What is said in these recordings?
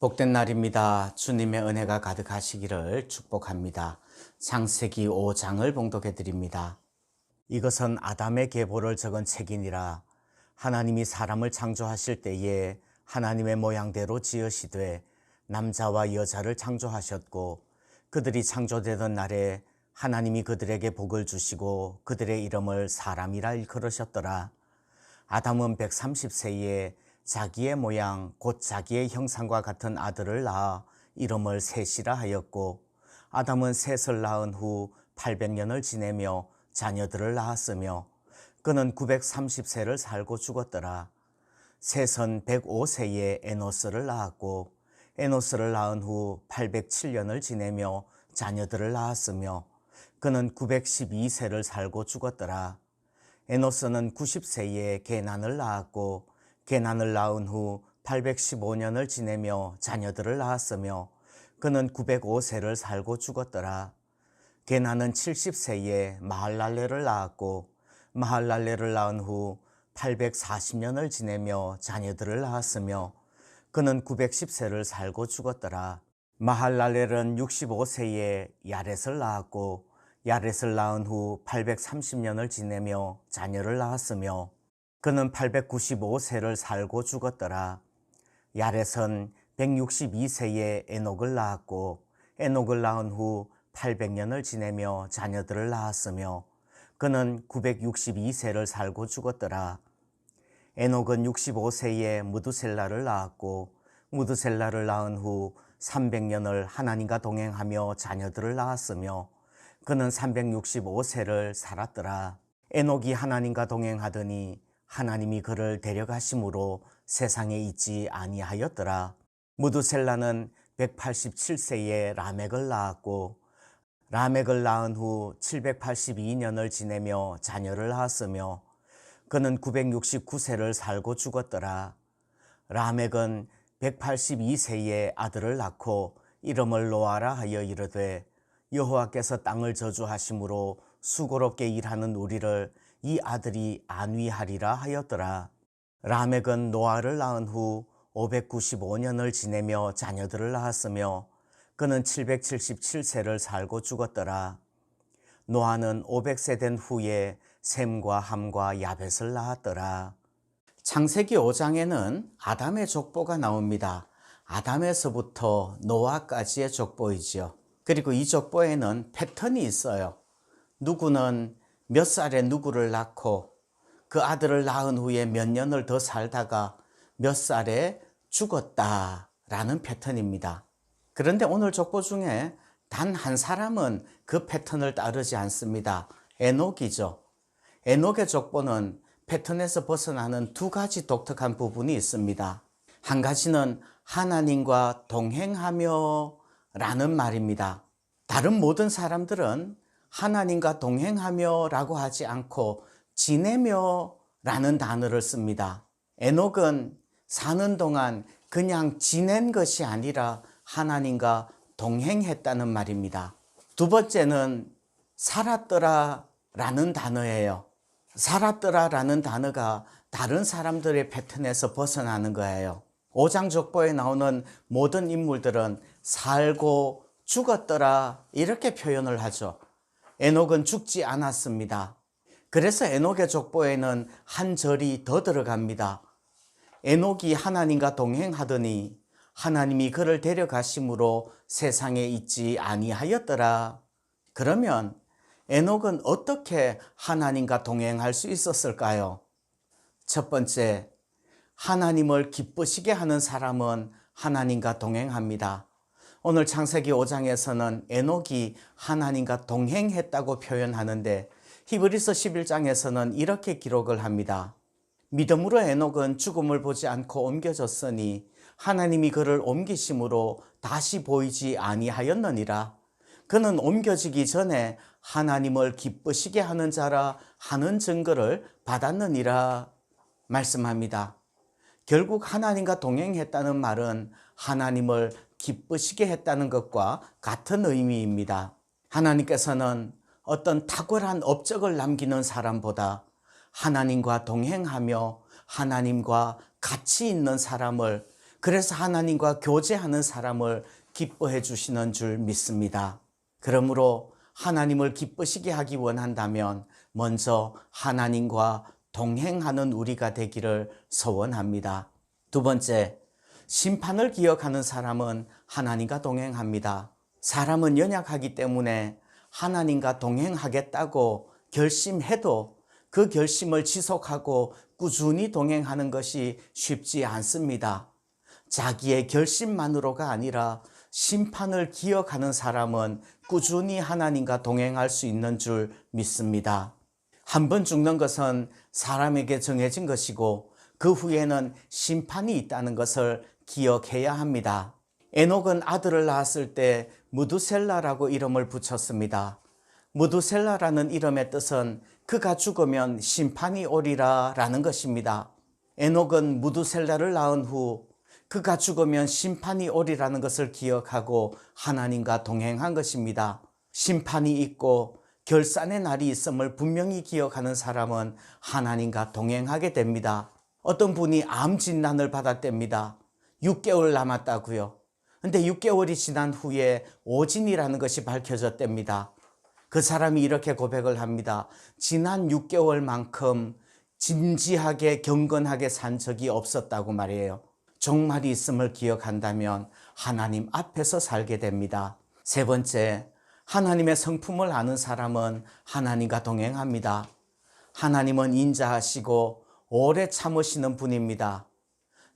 복된 날입니다. 주님의 은혜가 가득하시기를 축복합니다. 창세기 5장을 봉독해 드립니다. 이것은 아담의 계보를 적은 책이니라. 하나님이 사람을 창조하실 때에 하나님의 모양대로 지으시되 남자와 여자를 창조하셨고, 그들이 창조되던 날에 하나님이 그들에게 복을 주시고 그들의 이름을 사람이라 일컬으셨더라. 아담은 130세에 자기의 모양 곧 자기의 형상과 같은 아들을 낳아 이름을 셋이라 하였고, 아담은 셋을 낳은 후 800년을 지내며 자녀들을 낳았으며 그는 930세를 살고 죽었더라. 셋은 105세에 에노스를 낳았고, 에노스를 낳은 후 807년을 지내며 자녀들을 낳았으며 그는 912세를 살고 죽었더라. 에노스는 90세에 게난을 낳았고, 게난을 낳은 후 815년을 지내며 자녀들을 낳았으며 그는 905세를 살고 죽었더라. 게난은 70세에 마할랄레를 낳았고, 마할랄레를 낳은 후 840년을 지내며 자녀들을 낳았으며 그는 910세를 살고 죽었더라. 마할랄렐은 65세에 야렛을 낳았고, 야렛을 낳은 후 830년을 지내며 자녀를 낳았으며 그는 895세를 살고 죽었더라. 야렛은 162세에 에녹을 낳았고, 에녹을 낳은 후 800년을 지내며 자녀들을 낳았으며 그는 962세를 살고 죽었더라. 에녹은 65세에 무두셀라를 낳았고, 무두셀라를 낳은 후 300년을 하나님과 동행하며 자녀들을 낳았으며 그는 365세를 살았더라. 에녹이 하나님과 동행하더니 하나님이 그를 데려가심으로 세상에 있지 아니하였더라. 무두셀라는 187세에 라멕을 낳았고, 라멕을 낳은 후 782년을 지내며 자녀를 낳았으며 그는 969세를 살고 죽었더라. 라멕은 182세에 아들을 낳고 이름을 노아라 하여 이르되, 여호와께서 땅을 저주하심으로 수고롭게 일하는 우리를 이 아들이 안위하리라 하였더라. 라멕은 노아를 낳은 후 595년을 지내며 자녀들을 낳았으며 그는 777세를 살고 죽었더라. 노아는 500세 된 후에 셈과 함과 야벳을 낳았더라. 창세기 5장에는 아담의 족보가 나옵니다. 아담에서부터 노아까지의 족보이지요. 그리고 이 족보에는 패턴이 있어요. 누구는 몇 살에 누구를 낳고 그 아들을 낳은 후에 몇 년을 더 살다가 몇 살에 죽었다라는 패턴입니다. 그런데 오늘 족보 중에 단 한 사람은 그 패턴을 따르지 않습니다. 에녹이죠. 에녹의 족보는 패턴에서 벗어나는 두 가지 독특한 부분이 있습니다. 한 가지는 하나님과 동행하며 라는 말입니다. 다른 모든 사람들은 하나님과 동행하며 라고 하지 않고 지내며 라는 단어를 씁니다. 에녹은 사는 동안 그냥 지낸 것이 아니라 하나님과 동행했다는 말입니다. 두 번째는 살았더라 라는 단어예요. 살았더라 라는 단어가 다른 사람들의 패턴에서 벗어나는 거예요. 5장 족보에 나오는 모든 인물들은 살고 죽었더라 이렇게 표현을 하죠. 에녹은 죽지 않았습니다. 그래서 에녹의 족보에는 한 절이 더 들어갑니다. 에녹이 하나님과 동행하더니 하나님이 그를 데려가심으로 세상에 있지 아니하였더라. 그러면 에녹은 어떻게 하나님과 동행할 수 있었을까요? 첫 번째, 하나님을 기쁘시게 하는 사람은 하나님과 동행합니다. 오늘 창세기 5장에서는 에녹이 하나님과 동행했다고 표현하는데 히브리서 11장에서는 이렇게 기록을 합니다. 믿음으로 에녹은 죽음을 보지 않고 옮겨졌으니 하나님이 그를 옮기심으로 다시 보이지 아니하였느니라. 그는 옮겨지기 전에 하나님을 기쁘시게 하는 자라 하는 증거를 받았느니라 말씀합니다. 결국 하나님과 동행했다는 말은 하나님을 기쁘시게 했다는 것과 같은 의미입니다. 하나님께서는 어떤 탁월한 업적을 남기는 사람보다 하나님과 동행하며 하나님과 같이 있는 사람을 그래서 하나님과 교제하는 사람을 기뻐해 주시는 줄 믿습니다. 그러므로 하나님을 기쁘시게 하기 원한다면 먼저 하나님과 동행하는 우리가 되기를 소원합니다. 두 번째, 심판을 기억하는 사람은 하나님과 동행합니다. 사람은 연약하기 때문에 하나님과 동행하겠다고 결심해도 그 결심을 지속하고 꾸준히 동행하는 것이 쉽지 않습니다. 자기의 결심만으로가 아니라 심판을 기억하는 사람은 꾸준히 하나님과 동행할 수 있는 줄 믿습니다. 한 번 죽는 것은 사람에게 정해진 것이고 그 후에는 심판이 있다는 것을 기억해야 합니다. 에녹은 아들을 낳았을 때 무두셀라라고 이름을 붙였습니다. 무두셀라라는 이름의 뜻은 그가 죽으면 심판이 오리라 라는 것입니다. 에녹은 무두셀라를 낳은 후 그가 죽으면 심판이 오리라는 것을 기억하고 하나님과 동행한 것입니다. 심판이 있고 결산의 날이 있음을 분명히 기억하는 사람은 하나님과 동행하게 됩니다. 어떤 분이 암 진단을 받았답니다. 6개월 남았다고요. 근데 6개월이 지난 후에 오진이라는 것이 밝혀졌답니다. 그 사람이 이렇게 고백을 합니다. 지난 6개월만큼 진지하게 경건하게 산 적이 없었다고 말해요. 종말이 있음을 기억한다면 하나님 앞에서 살게 됩니다. 세 번째, 하나님의 성품을 아는 사람은 하나님과 동행합니다. 하나님은 인자하시고 오래 참으시는 분입니다.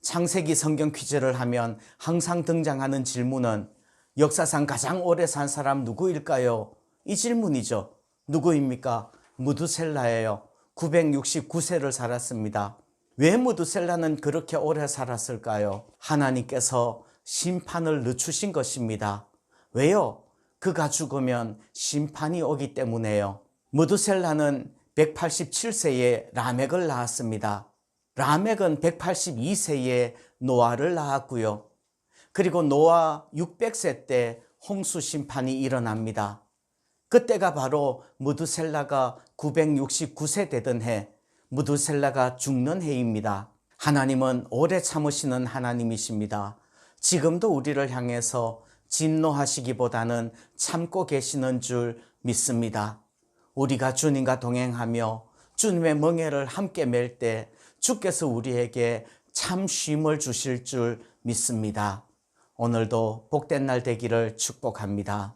창세기 성경 퀴즈를 하면 항상 등장하는 질문은 역사상 가장 오래 산 사람 누구일까요? 이 질문이죠. 누구입니까? 무두셀라예요. 969세를 살았습니다. 왜 무두셀라는 그렇게 오래 살았을까요? 하나님께서 심판을 늦추신 것입니다. 왜요? 그가 죽으면 심판이 오기 때문에요. 무두셀라는 187세에 라멕을 낳았습니다. 라멕은 182세에 노아를 낳았고요. 그리고 노아 600세 때 홍수 심판이 일어납니다. 그때가 바로 무두셀라가 969세 되던 해, 무두셀라가 죽는 해입니다. 하나님은 오래 참으시는 하나님이십니다. 지금도 우리를 향해서 진노하시기보다는 참고 계시는 줄 믿습니다. 우리가 주님과 동행하며 주님의 멍에를 함께 맬 때 주께서 우리에게 참 쉼을 주실 줄 믿습니다. 오늘도 복된 날 되기를 축복합니다.